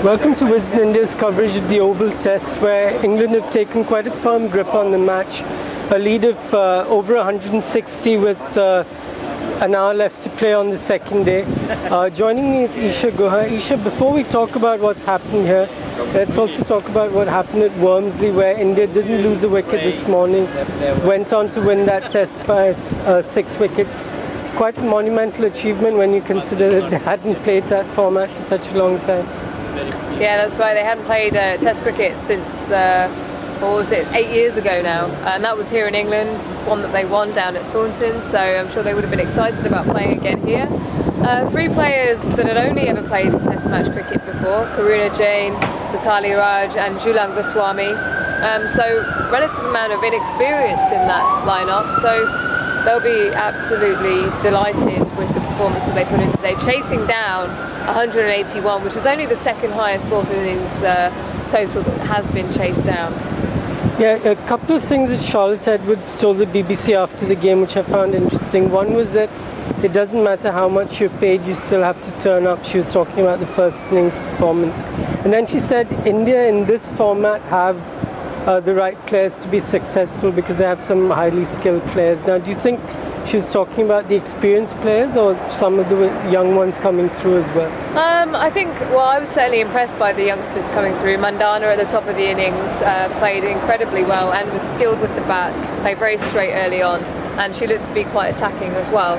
Welcome to Wisden India's coverage of the Oval Test, where England have taken quite a firm grip on the match. A lead of over 160 with an hour left to play on the second day. Joining me is Isha Guha. Isha, before we talk about what's happened here, let's also talk about what happened at Wormsley, where India didn't lose a wicket this morning, went on to win that test by 6 wickets. Quite a monumental achievement when you consider that they hadn't played that format for such a long time. Yeah, that's right. They hadn't played Test cricket since, what was it, 8 years ago now. And that was here in England, one that they won down at Taunton. So I'm sure they would have been excited about playing again here. 3 players that had only ever played Test match cricket before, Karuna Jain, Mitali Raj and Jhulan Goswami. So relative amount of inexperience in that lineup. So they'll be absolutely delighted with the performance that they put in today, chasing down 181, which is only the second highest fourth innings total that has been chased down. Yeah, a couple of things that Charlotte Edwards told the BBC after the game, which I found interesting. One was that it doesn't matter how much you're paid, you still have to turn up. She was talking about the first innings performance. And then she said India in this format have the right players to be successful because they have some highly skilled players. Now, do you think she was talking about the experienced players or some of the young ones coming through as well? I think, well, I was certainly impressed by the youngsters coming through. Mandana at the top of the innings played incredibly well and was skilled with the bat, played very straight early on, and she looked to be quite attacking as well.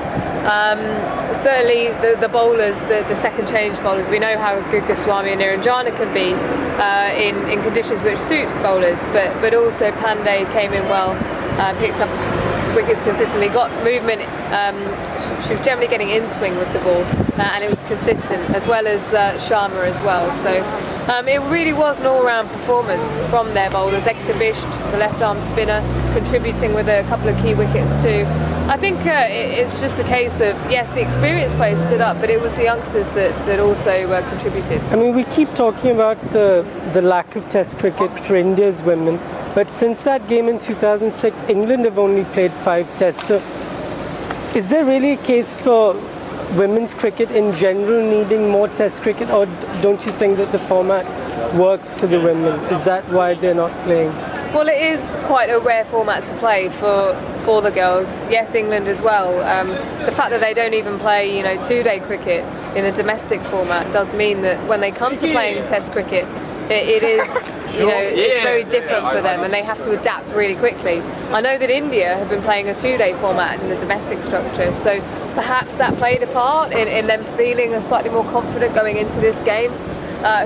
Certainly the bowlers, the second change bowlers, we know how good Goswami and Niranjana can be in conditions which suit bowlers, but also Pandey came in well, picked up wickets consistently, got movement. She was generally getting in swing with the ball, and it was consistent, as well as Sharma as well. So it really was an all-round performance from their bowlers. Ekta Bisht, the left-arm spinner, contributing with a couple of key wickets too. I think it's just a case of, yes, the experienced players stood up, but it was the youngsters that also contributed. I mean, we keep talking about the lack of Test cricket for India's women, but since that game in 2006, England have only played 5 Tests. So is there really a case for women's cricket in general needing more Test cricket, or don't you think that the format works for the women? Is that why they're not playing? Well, it is quite a rare format to play for the girls. Yes, England as well. The fact that they don't even play, 2-day cricket in a domestic format does mean that when they come to playing Test cricket, it is, it's very different for them, and they have to adapt really quickly. I know that India have been playing a 2-day format in the domestic structure, so perhaps that played a part in them feeling slightly more confident going into this game.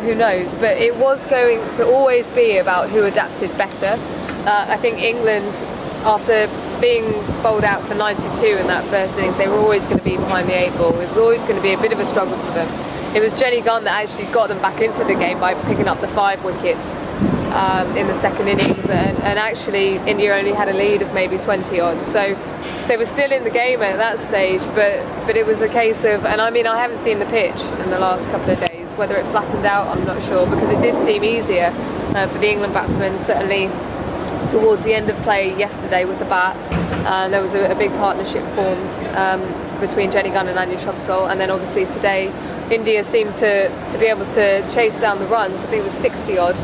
Who knows? But it was going to always be about who adapted better. I think England, after being bowled out for 92 in that first innings, they were always going to be behind the 8 ball. It was always going to be a bit of a struggle for them. It was Jenny Gunn that actually got them back into the game by picking up the 5 wickets in the second innings, and actually India only had a lead of maybe 20 odd. So they were still in the game at that stage, but it was a case of, and I mean, I haven't seen the pitch in the last couple of days. Whether it flattened out, I'm not sure, because it did seem easier for the England batsmen, certainly towards the end of play yesterday with the bat. There was a big partnership formed between Jenny Gunn and Anya Shrubsole, and then obviously today India seemed to be able to chase down the runs. I think it was 60 odd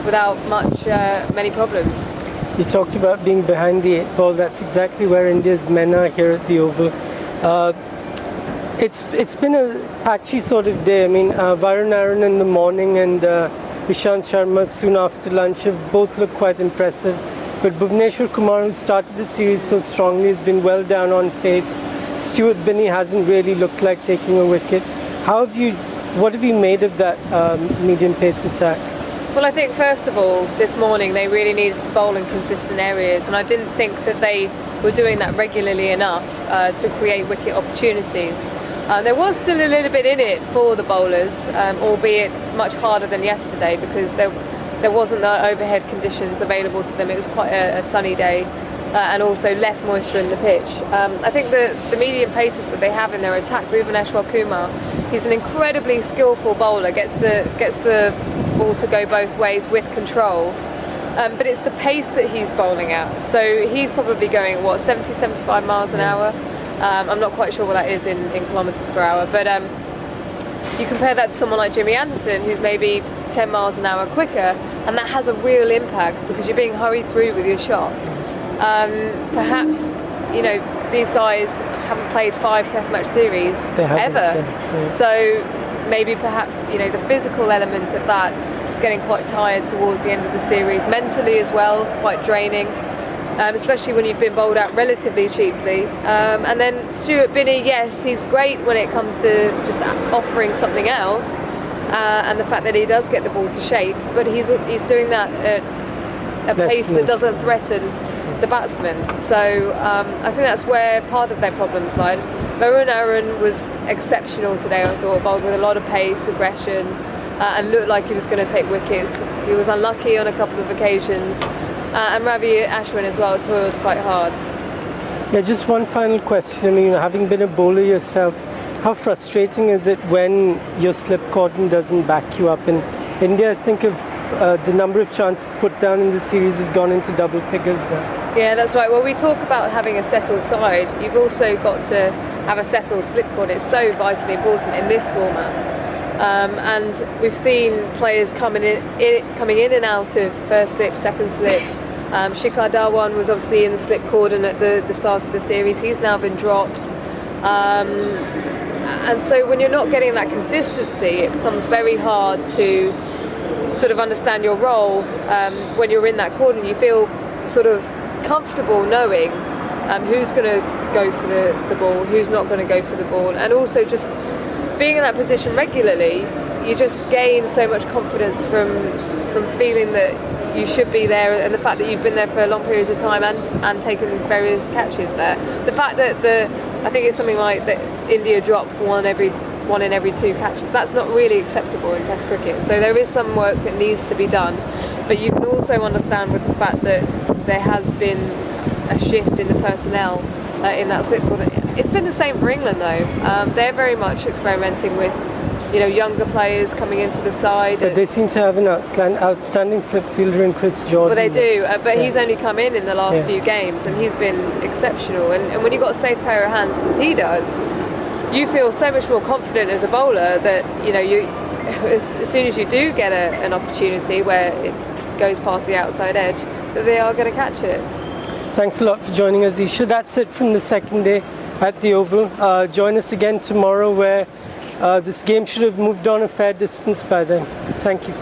without many problems. You talked about being behind the 8 ball. That's exactly where India's men are here at the Oval. It's been a patchy sort of day. I mean, Varun Aaron in the morning and Ishant Sharma soon after lunch have both looked quite impressive. But Bhuvneshwar Kumar, who started the series so strongly, has been well down on pace. Stuart Binney hasn't really looked like taking a wicket. What have you made of that medium pace attack? Well, I think first of all, this morning they really needed to bowl in consistent areas, and I didn't think that they were doing that regularly enough to create wicket opportunities. There was still a little bit in it for the bowlers, albeit much harder than yesterday because there wasn't the overhead conditions available to them. It was quite a sunny day and also less moisture in the pitch. I think the medium paces that they have in their attack, Bhuvneshwar Kumar, he's an incredibly skillful bowler, gets the ball to go both ways with control. But it's the pace that he's bowling at. So he's probably going at 70, 75 miles an hour. I'm not quite sure what that is in kilometres per hour, but you compare that to someone like Jimmy Anderson, who's maybe 10 miles an hour quicker, and that has a real impact because you're being hurried through with your shot. Perhaps, you know, these guys haven't played 5 Test match series ever, so maybe perhaps, you know, the physical element of that, just getting quite tired towards the end of the series, mentally as well, quite draining. Especially when you've been bowled out relatively cheaply. And then Stuart Binney, yes, he's great when it comes to just offering something else, and the fact that he does get the ball to shape, but he's doing that at a pace that doesn't threaten the batsman. So I think that's where part of their problems lie. Varun Aaron was exceptional today, I thought, bowled with a lot of pace, aggression, and looked like he was going to take wickets. He was unlucky on a couple of occasions. And Ravi Ashwin as well toiled quite hard. Yeah, just one final question. I mean, having been a bowler yourself, how frustrating is it when your slip cordon doesn't back you up? In India, I think of the number of chances put down in the series has gone into double figures now. Yeah, that's right. Well, we talk about having a settled side. You've also got to have a settled slip cordon. It's so vitally important in this format. And we've seen players coming in and out of first slip, second slip. Shikhar Dhawan was obviously in the slip cordon at the start of the series. He's now been dropped. And so when you're not getting that consistency, it becomes very hard to sort of understand your role. When you're in that cordon, you feel sort of comfortable knowing who's going to go for the ball, who's not going to go for the ball, and also just being in that position regularly, you just gain so much confidence from feeling that you should be there, and the fact that you've been there for long periods of time and taken various catches there. The fact that I think it's something like that India drop one in every 2 catches, that's not really acceptable in Test cricket. So there is some work that needs to be done, but you can also understand with the fact that there has been a shift in the personnel in that slip cordon. It's been the same for England though. They're very much experimenting with, you know, younger players coming into the side. But they seem to have an outstanding slip fielder in Chris Jordan. Well, they do, but he's only come in the last few games, and he's been exceptional. And when you've got a safe pair of hands as he does, you feel so much more confident as a bowler that, you know, as soon as you do get an opportunity where it goes past the outside edge, that they are going to catch it. Thanks a lot for joining us, Isha. That's it from the second day at the Oval. Join us again tomorrow, where this game should have moved on a fair distance by then. Thank you.